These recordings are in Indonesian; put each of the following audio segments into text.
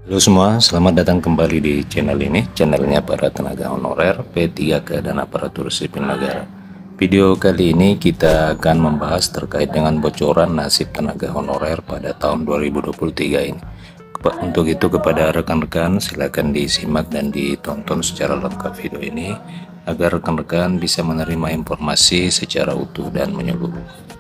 Halo semua, selamat datang kembali di channel ini, channelnya para tenaga honorer P3K dan aparatur sipil negara. Video kali ini kita akan membahas terkait dengan bocoran nasib tenaga honorer pada tahun 2023 ini. Untuk itu kepada rekan-rekan silakan disimak dan ditonton secara lengkap video ini agar rekan-rekan bisa menerima informasi secara utuh dan menyeluruh.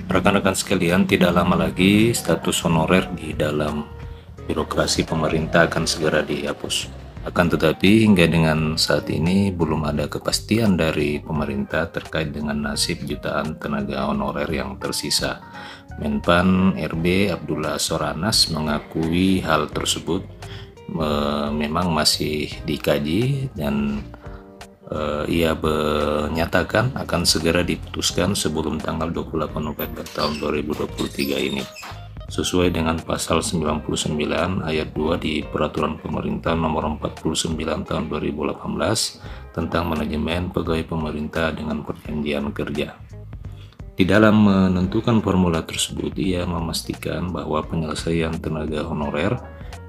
Rekan-rekan sekalian, tidak lama lagi status honorer di dalam birokrasi pemerintah akan segera dihapus. Akan tetapi hingga dengan saat ini belum ada kepastian dari pemerintah terkait dengan nasib jutaan tenaga honorer yang tersisa. Menpan RB Abdullah Soranas mengakui hal tersebut memang masih dikaji dan ia menyatakan akan segera diputuskan sebelum tanggal 28 November tahun 2023 ini sesuai dengan pasal 99 ayat 2 di Peraturan Pemerintah Nomor 49 tahun 2018 tentang manajemen pegawai pemerintah dengan perjanjian kerja. Di dalam menentukan formula tersebut, ia memastikan bahwa penyelesaian tenaga honorer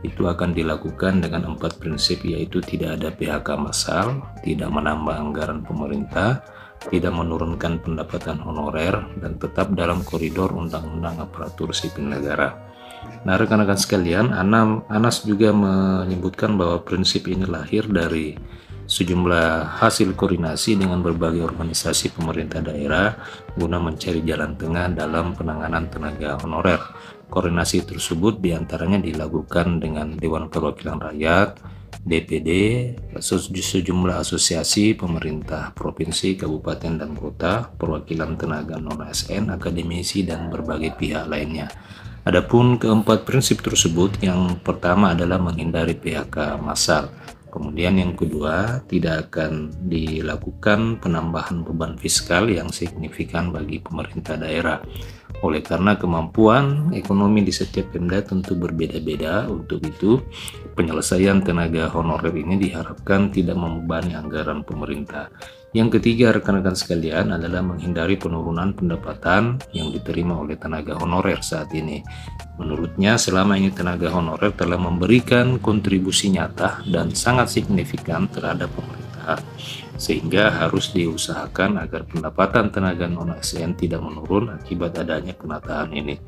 itu akan dilakukan dengan 4 prinsip, yaitu tidak ada PHK massal, tidak menambah anggaran pemerintah, tidak menurunkan pendapatan honorer, dan tetap dalam koridor Undang-Undang Aparatur Sipil Negara. Nah, rekan-rekan sekalian, Anas juga menyebutkan bahwa prinsip ini lahir dari sejumlah hasil koordinasi dengan berbagai organisasi pemerintah daerah guna mencari jalan tengah dalam penanganan tenaga honorer. Koordinasi tersebut diantaranya dilakukan dengan Dewan Perwakilan Rakyat, DPD, sejumlah asosiasi pemerintah provinsi, kabupaten, dan kota, perwakilan tenaga non-ASN, akademisi, dan berbagai pihak lainnya. Adapun keempat prinsip tersebut, yang pertama adalah menghindari PHK massal. Kemudian yang kedua, tidak akan dilakukan penambahan beban fiskal yang signifikan bagi pemerintah daerah. Oleh karena kemampuan ekonomi di setiap Pemda tentu berbeda-beda, untuk itu penyelesaian tenaga honorer ini diharapkan tidak membebani anggaran pemerintah. Yang ketiga, rekan-rekan sekalian, adalah menghindari penurunan pendapatan yang diterima oleh tenaga honorer saat ini. Menurutnya, selama ini tenaga honorer telah memberikan kontribusi nyata dan sangat signifikan terhadap pemerintah, sehingga harus diusahakan agar pendapatan tenaga non-ASN tidak menurun akibat adanya penataan ini.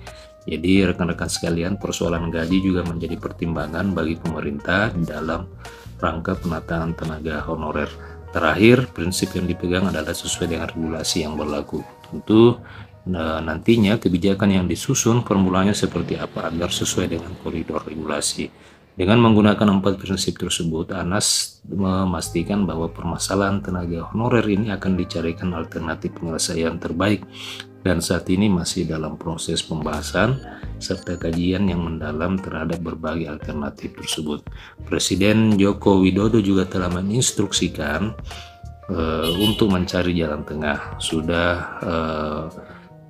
Jadi rekan-rekan sekalian, persoalan gaji juga menjadi pertimbangan bagi pemerintah dalam rangka penataan tenaga honorer. Terakhir, prinsip yang dipegang adalah sesuai dengan regulasi yang berlaku. Tentu nantinya kebijakan yang disusun formulanya seperti apa agar sesuai dengan koridor regulasi. Dengan menggunakan 4 prinsip tersebut, Anas memastikan bahwa permasalahan tenaga honorer ini akan dicarikan alternatif penyelesaian terbaik, dan saat ini masih dalam proses pembahasan serta kajian yang mendalam terhadap berbagai alternatif tersebut. Presiden Joko Widodo juga telah menginstruksikan untuk mencari jalan tengah.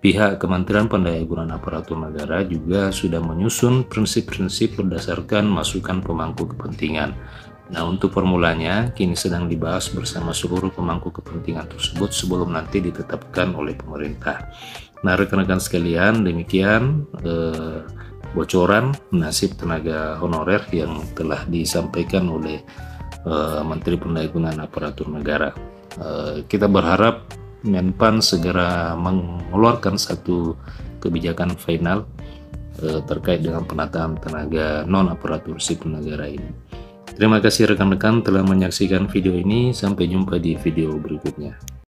Pihak Kementerian Pendayagunaan Aparatur Negara juga sudah menyusun prinsip-prinsip berdasarkan masukan pemangku kepentingan. Nah, untuk formulanya kini sedang dibahas bersama seluruh pemangku kepentingan tersebut sebelum nanti ditetapkan oleh pemerintah. Nah, rekan-rekan sekalian, demikian bocoran nasib tenaga honorer yang telah disampaikan oleh Menteri Pendayagunaan Aparatur Negara. Kita berharap Menpan segera mengeluarkan satu kebijakan final terkait dengan penataan tenaga non-aparatur sipil negara ini. Terima kasih rekan-rekan telah menyaksikan video ini. Sampai jumpa di video berikutnya.